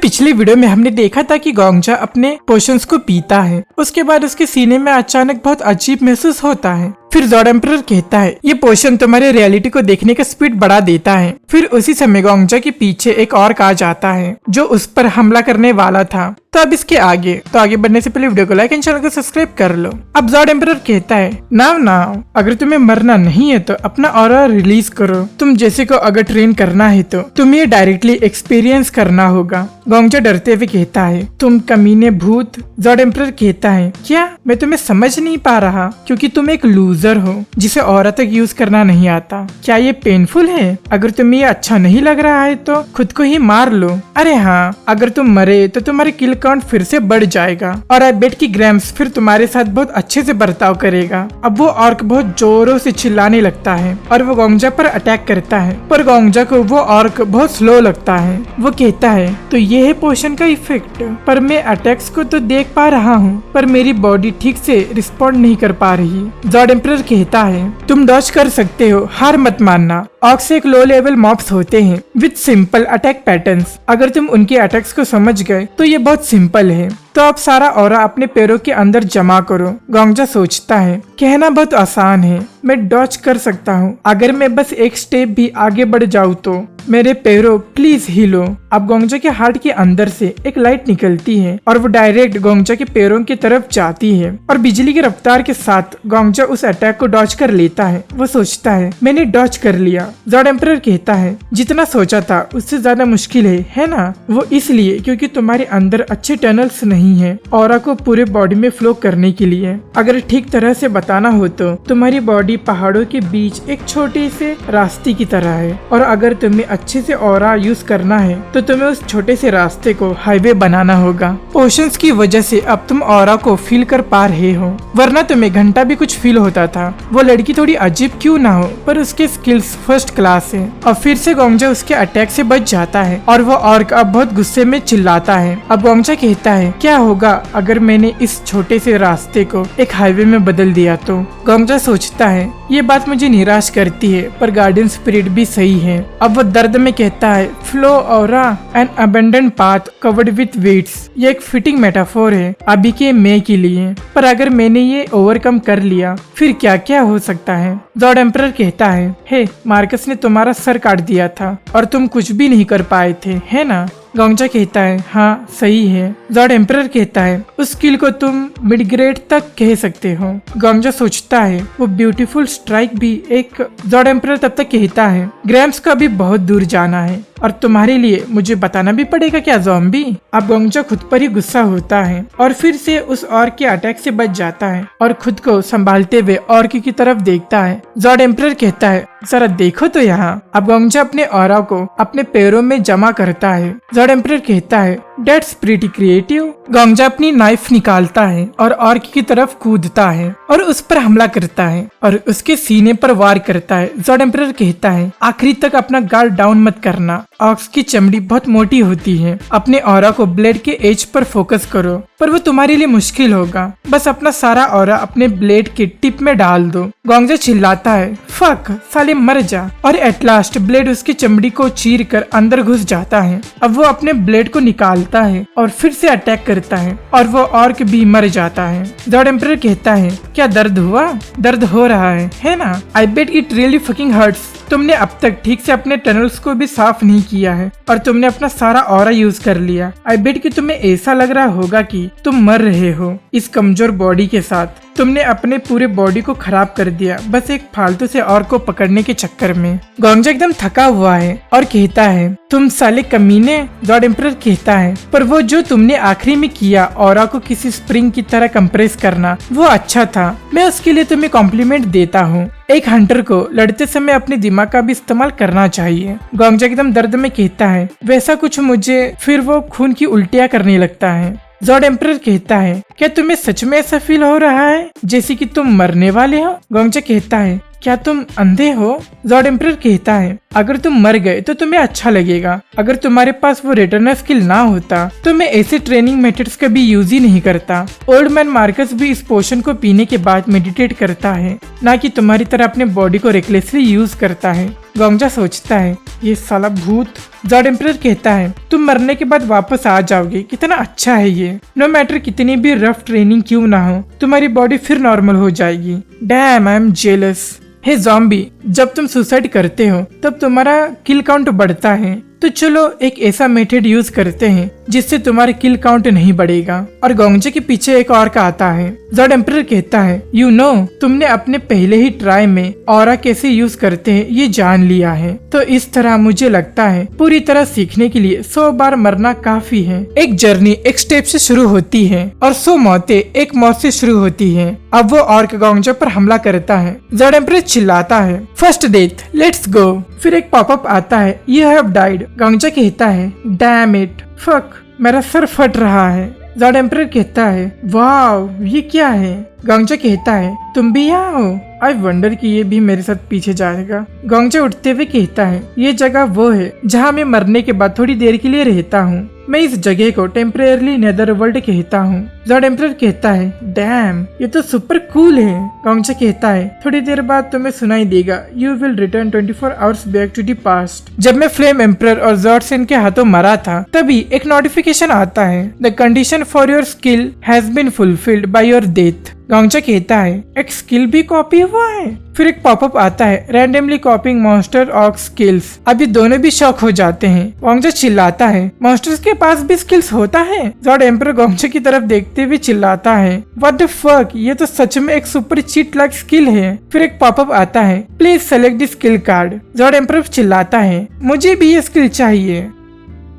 पिछली वीडियो में हमने देखा था कि गोंगजा अपने पोशंस को पीता है, उसके बाद उसके सीने में अचानक बहुत अजीब महसूस होता है। फिर ज़ॉर्ड एम्परर कहता है ये पोशन तुम्हारे रियलिटी को देखने का स्पीड बढ़ा देता है। फिर उसी समय गोंगजा के पीछे एक और कार जाता है जो उस पर हमला करने वाला था। तो अब इसके आगे बढ़ने से पहले वीडियो को लाइक एंड चैनल को सब्सक्राइब कर लो। अब ज़ॉर्ड एम्परर कहता है नाउ अगर तुम्हें मरना नहीं है तो अपना ऑरा रिलीज करो। तुम जैसे को अगर ट्रेन करना है तो तुम्हें डायरेक्टली एक्सपीरियंस करना होगा। गोंगजा डरते हुए कहता है तुम कमीने भूत। ज़ॉर्ड एम्परर कहता है क्या मैं तुम्हें समझ नहीं पा रहा क्योंकि तुम एक लूजर हो जिसे ऑरा तक यूज करना नहीं आता। क्या ये पेनफुल है? अगर तुम्हें ये अच्छा नहीं लग रहा है तो खुद को ही मार लो। अरे हाँ, अगर तुम मरे तो तुम्हारे किल काउंट फिर से बढ़ जाएगा और आई बेट की ग्रैम्स फिर तुम्हारे साथ बहुत अच्छे से बर्ताव करेगा। अब वो ऑर्क बहुत जोरों से चिल्लाने लगता है और वो गोंगजा पर अटैक करता है, पर गोंगजा को वो ऑर्क बहुत स्लो लगता है। वो कहता है तो ये है पोशन का इफेक्ट, पर मैं अटैक्स को तो देख पा रहा हूँ पर मेरी बॉडी ठीक से रिस्पॉन्ड नहीं कर पा रही। ज़ॉर्ड एम्परर कहता है तुम डॉज कर सकते हो, हार मत मानना। ऑक्स एक लो लेवल मॉब्स होते हैं विद सिंपल अटैक पैटर्न्स। अगर तुम उनके अटैक्स को समझ गए तो ये बहुत सिंपल है। तो अब सारा ऑरा अपने पैरों के अंदर जमा करो। गोंगजा सोचता है कहना बहुत आसान है, मैं डॉज कर सकता हूँ। अगर मैं बस एक स्टेप भी आगे बढ़ जाऊँ तो मेरे पैरों प्लीज हिलो। अब गोंगजा के हार्ट के अंदर से एक लाइट निकलती है और वो डायरेक्ट गोंगजा के पैरों की तरफ जाती है और बिजली की रफ्तार के साथ गोंगजा उस अटैक को डॉज कर लेता है। वो सोचता है मैंने डॉज कर लिया। ज़ॉर्ड एम्परर कहता है जितना सोचा था उससे ज्यादा मुश्किल है ना? वो इसलिए क्योंकि तुम्हारे अंदर अच्छे टनल्स नहीं है ऑरा को पूरे बॉडी में फ्लो करने के लिए। अगर ठीक तरह से बताना हो तो तुम्हारी बॉडी पहाड़ों के बीच एक छोटे से रास्ते की तरह है और अगर तुम्हें अच्छे से ऑरा यूज करना है तो तुम्हें उस छोटे से रास्ते को हाईवे बनाना होगा। पोशंस की वजह से अब तुम ऑरा को फील कर पा रहे हो, वरना तुम्हें घंटा भी कुछ फील होता था। वो लड़की थोड़ी अजीब क्यों ना हो पर उसके स्किल्स फर्स्ट क्लास है। और फिर से गोंगजा उसके अटैक से बच जाता है और वो ऑर्क अब बहुत गुस्से में चिल्लाता है। अब गोंगजा कहता है क्या होगा अगर मैंने इस छोटे से रास्ते को एक हाईवे में बदल दिया तो? गोंगजा सोचता है ये बात मुझे निराश करती है पर गार्डियन स्पिरिट भी सही है। अब वो दर्द में कहता है flow aura an abandon path covered with weeds. ये एक फिटिंग मेटाफोर है अभी के मैं के लिए, पर अगर मैंने ये ओवरकम कर लिया फिर क्या क्या हो सकता है? ज़ॉर्ड एम्परर कहता है हे मार्कस ने तुम्हारा सर काट दिया था और तुम कुछ भी नहीं कर पाए थे, है ना? गोंगजा कहता है हाँ सही है। ज़ॉर्ड एम्परर कहता है उस स्किल को तुम मिड ग्रेड तक कह सकते हो। गोंगजा सोचता है वो ब्यूटीफुल स्ट्राइक भी एक। ज़ॉर्ड एम्परर तब तक कहता है ग्रैम्स को अभी बहुत दूर जाना है और तुम्हारे लिए मुझे बताना भी पड़ेगा क्या ज़ॉम्बी? अब गोंगजा खुद पर ही गुस्सा होता है और फिर से उस ऑर्क के अटैक से बच जाता है और खुद को संभालते हुए ऑर्क की तरफ देखता है। ज़ॉर्ड एम्परर कहता है जरा देखो तो यहाँ। अब गोंगजा अपने ऑरा को अपने पैरों में जमा करता है। ज़ॉर्ड एम्परर कहता है That's pretty creative। गोंगजा अपनी नाइफ निकालता है और ऑर्क की तरफ कूदता है और उस पर हमला करता है और उसके सीने पर वार करता है। ज़ॉर्ड एम्परर कहता है आखिरी तक अपना गार्ड डाउन मत करना, ऑक्स की चमड़ी बहुत मोटी होती है। अपने ऑरा को ब्लेड के एज पर फोकस करो, पर वो तुम्हारे लिए मुश्किल होगा। बस अपना सारा ऑरा अपने ब्लेड के टिप में डाल दो। गोंगजा चिल्लाता है फक साले मर जा, और एट लास्ट ब्लेड उसकी चमड़ी को चीर कर अंदर घुस जाता है। अब वो अपने ब्लेड को निकालता है और फिर से अटैक करता है और वो ऑर्क भी मर जाता है। ज़ॉर्ड एम्परर कहता है क्या दर्द हुआ? दर्द हो रहा है ना? आई बेट इट रियली फकिंग हर्ट्स। तुमने अब तक ठीक से अपने टनल्स को भी साफ नहीं किया है और तुमने अपना सारा ऑरा यूज कर लिया। आई बेट कि तुम्हें ऐसा लग रहा होगा कि तुम मर रहे हो इस कमजोर बॉडी के साथ। तुमने अपने पूरे बॉडी को खराब कर दिया बस एक फालतू से ऑर्क को पकड़ने के चक्कर में। गोंगजा एकदम थका हुआ है और कहता है तुम साले कमीने। ज़ॉर्ड एम्परर कहता है पर वो जो तुमने आखिरी में किया ऑरा को किसी स्प्रिंग की तरह कंप्रेस करना वो अच्छा था, मैं उसके लिए तुम्हें कॉम्प्लीमेंट देता हूँ। एक हंटर को लड़ते समय अपने दिमाग का भी इस्तेमाल करना चाहिए। गोंगजा एकदम दर्द में कहता है वैसा कुछ मुझे। फिर वो खून की उल्टियाँ करने लगता है। ज़ॉर्ड एम्परर कहता है क्या तुम्हें सच में ऐसा फील हो रहा है जैसे कि तुम मरने वाले हो? गोंगजा कहता है क्या तुम अंधे हो? ज़ॉर्ड एम्परर कहता है अगर तुम मर गए तो तुम्हें अच्छा लगेगा। अगर तुम्हारे पास वो रिटर्नर स्किल ना होता तो मैं ऐसे ट्रेनिंग मेथड्स का भी यूज ही नहीं करता। ओल्ड मैन मार्कस भी इस पोशन को पीने के बाद मेडिटेट करता है, ना कि तुम्हारी तरह अपने बॉडी को रेकलेसली यूज करता है। गोंजा सोचता है ये साला भूत। जॉर्ड एम्परर कहता है तुम मरने के बाद वापस आ जाओगे, कितना अच्छा है ये। नो मैटर कितनी भी रफ ट्रेनिंग क्यों ना हो, तुम्हारी बॉडी फिर नॉर्मल हो जाएगी। Damn I am jealous. Hey zombie, जब तुम सुसाइड करते हो तब तुम्हारा किल काउंट बढ़ता है, तो चलो एक ऐसा मेथड यूज करते हैं जिससे तुम्हारा किल काउंट नहीं बढ़ेगा। और गोंजा के पीछे एक और का आता है। जॉर्ड एम्परर कहता है यू नो, तुमने अपने पहले ही ट्राई में ऑरा कैसे यूज करते हैं ये जान लिया है, तो इस तरह मुझे लगता है पूरी तरह सीखने के लिए 100 बार मरना काफी है। एक जर्नी एक स्टेप से शुरू होती है और 100 मौतें एक मौत से शुरू होती है। अब वो ऑर्क गोंजा पर हमला करता है। जॉर्ड एम्परर चिल्लाता है फर्स्ट डेथ, लेट्स गो। फिर एक पॉपअप आता है यू हैव डाइड। गोंजा कहता है डैम इट, फक, मेरा सर फट रहा है। जॉर्ड एम्परर कहता है वाव ये क्या है। गोंजा कहता है तुम भी यहाँ हो, आई वंडर कि ये भी मेरे साथ पीछे जाएगा। गोंजा उठते हुए कहता है ये जगह वो है जहाँ मैं मरने के बाद थोड़ी देर के लिए रहता हूँ। मैं इस जगह को टेम्परेरली नेदरवर्ल्ड कहता हूँ। जॉर्ड एम्परर कहता है डैम ये तो सुपर कूल है। गोंजा कहता है थोड़ी देर बाद तुम्हें सुनाई देगा you will return 24 hours back to the past. जब मैं फ्लेम एम्परर और जॉर्डसन के हाथों मरा था तभी एक नोटिफिकेशन आता है the condition for your skill has been fulfilled by your death. गोंजा कहता है एक स्किल भी कॉपी हुआ है। फिर एक पॉपअप आता है randomly coping monster orc skills. अब ये दोनों भी शॉक हो जाते हैं। गोंजा चिल्लाता है मॉन्स्टर्स के पास भी स्किल्स होता है। जॉर्ड एम्परर गोंजा की तरफ देखते हुए चिल्लाता है व्हाट द फक, ये तो सच में एक सुपर चीट लाइक स्किल है। फिर एक पॉपअप आता है please select the skill card. जॉर्ड एम्परर चिल्लाता है मुझे भी ये स्किल चाहिए।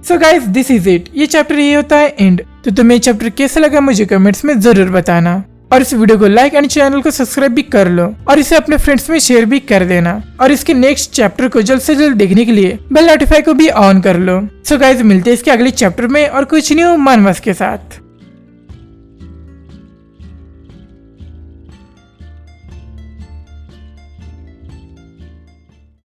So guys this is it, ये चैप्टर ये होता है एंड। तो तुम्हें चैप्टर कैसा लगा मुझे कमेंट्स में जरूर बताना, और इस वीडियो को लाइक एंड चैनल को सब्सक्राइब भी कर लो और इसे अपने फ्रेंड्स में शेयर भी कर देना। और इसके नेक्स्ट चैप्टर को जल्द से जल्द देखने के लिए बेल नोटिफाई को भी ऑन कर लो। सो गाइस मिलते हैं इसके अगले चैप्टर में और कुछ न्यू मनवस के साथ।